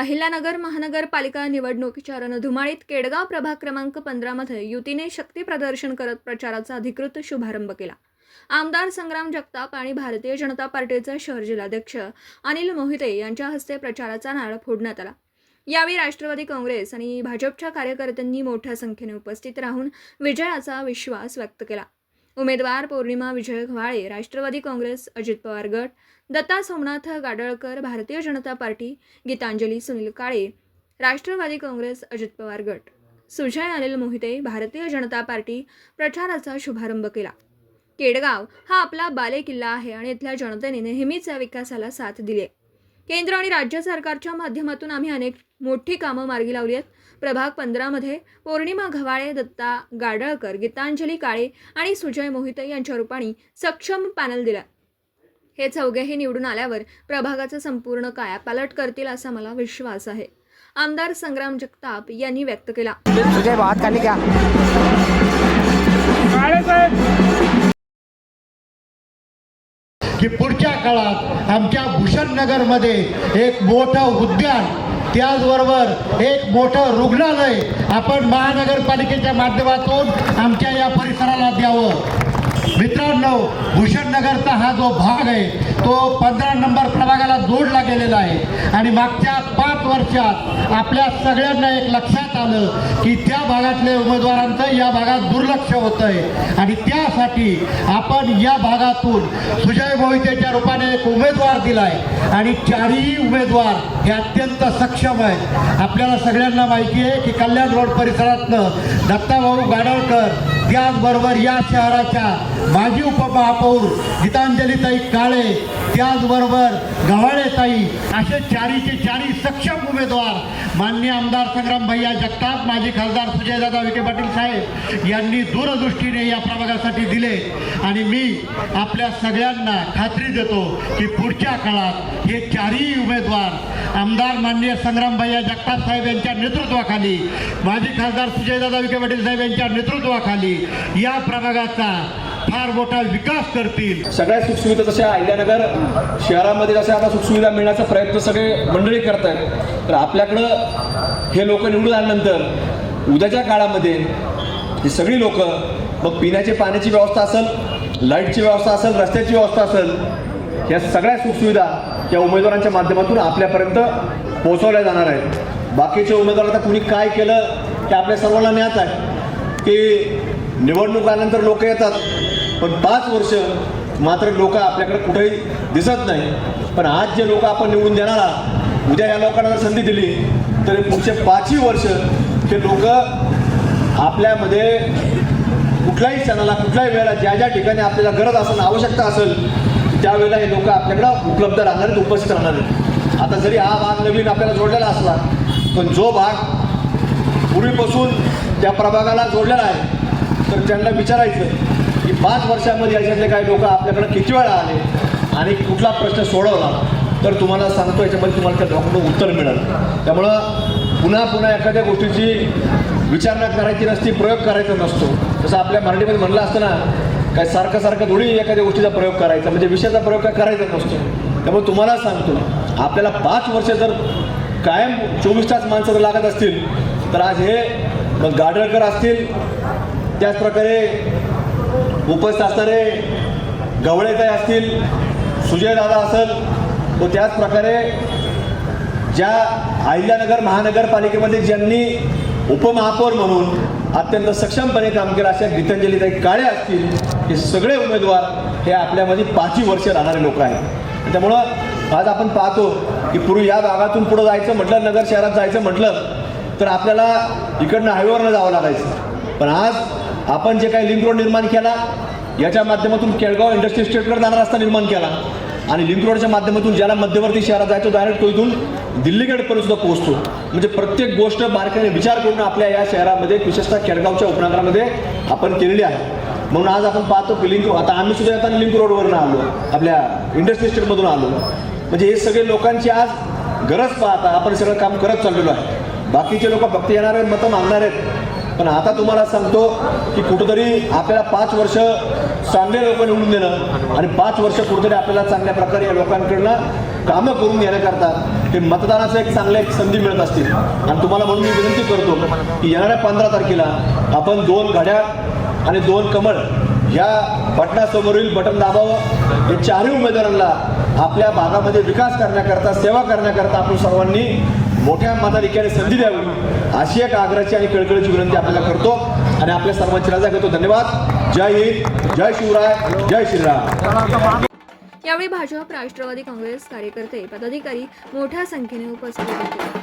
अहिल्यानगर महानगरपालिका निवडणुकीच्या रणधुमाळीत केडगाव प्रभाग क्रमांक 15 मध्ये युतीने शक्ती प्रदर्शन करत प्रचाराचा अधिकृत शुभारंभ केला। आमदार संग्राम जगताप आणि भारतीय जनता पार्टीचे शहर जिल्हाध्यक्ष अनिल मोहिते यांच्या हस्ते प्रचाराचा नारळ फोडण्यात आला। यावेळी राष्ट्रवादी काँग्रेस आणि भाजपच्या कार्यकर्त्यांनी मोठ्या संख्येने उपस्थित राहून विजयाचा विश्वास व्यक्त केला। उमेदवार पौर्णिमा विजय घवाळे, राष्ट्रवादी काँग्रेस, अजित पवार गट, दत्ता सोमनाथ गाडळकर, भारतीय जनता पार्टी, गीतांजली सुनील काळे, राष्ट्रवादी काँग्रेस, अजित पवार गट, सुजय अनिल मोहिते, भारतीय जनता पार्टी प्रचाराचा शुभारंभ केला। केडगाव हा आपला बालेकिल्ला आहे आणि इथल्या जनतेने नेहमीच या विकासाला साथ दिली आहे। केंद्र आणि राज्य सरकारच्या माध्यमातून आम्ही अनेक मोठी कामं मार्गी लावली आहेत। प्रभाग 15 मध्ये पौर्णिमा घवाळे, दत्ता गाडळकर, गीतांजली काळे आणि सुजय मोहिते यांच्या रूपाने सक्षम पॅनल दिला। हे चौघेही निवडून आल्यावर प्रभागाचा संपूर्ण कायापालट करतील असा मला विश्वास आहे, आमदार संग्राम जगताप यांनी व्यक्त केला। सुजय बात करने क्या की पुढच्या काळात आमच्या भूषणनगरमध्ये एक मोठं उद्यान, त्याचबरोबर एक मोठं रुग्णालय आपण महानगरपालिकेच्या माध्यमातून आमच्या या परिसराला द्यावं। मित्रांनो, भूषणनगरचा हा जो भाग आहे तो 15 नंबर प्रभागाला जोडला गेलेला आहे आणि मागच्या 5 वर्षात आपल्या सगळ्यांना एक लक्षात आलं की त्या भागातल्या उमेदवारांचं या भागात दुर्लक्ष होत आहे आणि त्यासाठी आपण या भागातून सुजय मोहितेच्या रूपाने एक उमेदवार दिला आहे आणि चारही उमेदवार हे अत्यंत सक्षम आहेत। आपल्याला सगळ्यांना माहिती आहे की कल्याण रोड परिसरातनं दत्ताभाऊ गाडळकर, त्याचबरोबर या शहराच्या माजी उपमहापौर गीतांजलीताई काळे, त्याचबरोबर गव्हाळेताई, असे चारी सक्षम उमेदवार माननीय आमदार संग्राम भैया जगताप, माजी खासदार सुजयदादा विखे पाटील साहेब यांनी दूरदृष्टीने या प्रभागासाठी दिले आणि मी आपल्या सगळ्यांना खात्री देतो की पुढच्या काळात हे चारही उमेदवार आमदार माननीय संग्राम भैया जगताप साहेब यांच्या नेतृत्वाखाली, माजी खासदार सुजयदादा विखे पाटील साहेब यांच्या नेतृत्वाखाली या प्रभागाचा फार मोठा विकास करतील। सगळ्या सुखसुविधा जशा अहिल्यानगर शहरामध्ये जशा आता सुखसुविधा मिळण्याचा प्रयत्न सगळे मंडळी करत आहेत, तर आपल्याकडं हे लोक निवडून आल्यानंतर उद्याच्या काळामध्ये ही सगळी लोक मग पिण्याची पाण्याची व्यवस्था असेल, लाईटची व्यवस्था असेल, रस्त्याची व्यवस्था असेल, ह्या सगळ्या सुखसुविधा या उमेदवारांच्या माध्यमातून आपल्यापर्यंत पोहोचवल्या जाणार आहेत। बाकीचे उमेदवार आता कुणी काय केलं ते आपल्या सर्वांना ज्ञात आहे की निवडणुकानंतर लोक येतात पण 5 वर्ष मात्र लोक आपल्याकडे कुठेही दिसत नाही। पण आज जे लोक आपण निवडून देणार आहात, उद्या या लोकांना संधी दिली तर पुढचे 5ही वर्ष हे लोक आपल्यामध्ये कुठल्याही क्षणाला, कुठल्याही वेळेला, ज्या ज्या ठिकाणी आपल्याला गरज असेल, आवश्यकता असेल, त्यावेळेला हे लोक आपल्याकडं उपलब्ध राहणार आहेत, उपस्थित राहणार आहेत। आता जरी हा भाग नवीन आपल्याला जोडलेला असला पण जो भाग पूर्वीपासून त्या प्रभागाला जोडलेला आहे तर त्यांना विचारायचं की 5 वर्षामध्ये याच्यातले काही लोक आपल्याकडे किती वेळा आले आणि कुठला प्रश्न सोडवला, तर तुम्हाला सांगतो याच्यामध्ये तुम्हाला त्या लोकांना उत्तर मिळेल। त्यामुळं पुन्हा एखाद्या गोष्टीची विचारणा करायची नसती, प्रयोग करायचा नसतो। जसं आपल्या मराठीमध्ये म्हणलं असतं ना, काय सारखं थोडी एखाद्या गोष्टीचा प्रयोग करायचा, म्हणजे विषयाचा प्रयोग काय करायचा नसतो। त्यामुळे तुम्हाला सांगतो आपल्याला 5 वर्ष जर कायम 24 तास माणसं जर लागत असतील तर आज हे मग गाडळकर असतील, त्याचप्रकारे उपस्थित असणारे गवळेताई असतील, सुजयदादा असेल, व त्याचप्रकारे ज्या अहिल्यानगर महानगरपालिकेमध्ये ज्यांनी उपमहापौर म्हणून अत्यंत सक्षमपणे काम केलं अशा गीतांजलीताई काळे असतील, हे सगळे उमेदवार हे आपल्यामध्ये 5ही वर्ष राहणारे लोक आहेत। त्यामुळं आज आपण पाहतो की पूर्वी या भागातून पुढं जायचं म्हटलं, नगर शहरात जायचं म्हटलं तर आपल्याला इकडनं हायवेवरनं जावं लागायचं। पण आज आपण जे काही लिंक रोड निर्माण केला, याच्या माध्यमातून केळगाव इंडस्ट्री स्टेटकडे जाणारा रस्ता निर्माण केला आणि लिंक रोडच्या माध्यमातून ज्याला मध्यवर्ती शहरात जायचो डायरेक्ट तो इथून दिल्लीगडपर्यंत सुद्धा पोहोचतो। म्हणजे प्रत्येक गोष्ट बारकाईने विचार करून आपल्या या शहरामध्ये, विशेषतः केळगावच्या उपनगरामध्ये आपण केलेली आहे। म्हणून आज आपण पाहतो की लिंक, आता आम्ही सुद्धा येताना लिंक रोडवरून आलो, आपल्या इंडस्ट्री स्टेटमधून आलो। म्हणजे हे सगळे लोकांची आज गरज पाहता आपण सगळं काम करत चाललेलो आहे। बाकीचे लोक फक्त येणार आहेत, मतं मागणार आहेत, पण आता तुम्हाला सांगतो की कुठंतरी आपल्याला 5 वर्ष चांगले लोक निवडून देणं आणि 5 वर्ष कुठंतरी आपल्याला चांगल्या प्रकारे या लोकांकडनं कामं करून घेण्याकरता हे मतदानाचं एक चांगलं एक संधी मिळत असतील. आणि तुम्हाला म्हणून मी विनंती करतो की येणाऱ्या 15 तारखेला आपण 2 घड्याळ आणि 2 कमळ ह्या बटनासमोरील बटन दाबावं. हे चारही उमेदवारांना आपल्या भागामध्ये विकास करण्याकरता, सेवा करण्याकरता आपण सर्वांनी मोठ्या मताधिक्याने संधी द्यावी अशी एक आग्रहाची आणि कळकळीची विनंती आपल्याला करतो आणि आपल्या सर्वांची रजा घेतो. धन्यवाद. जय हिंद, जय शिवराय, जय श्रीराम. यावेळी भाजप, राष्ट्रवादी काँग्रेस कार्यकर्ते, पदाधिकारी मोठ्या संख्येने उपस्थित होते.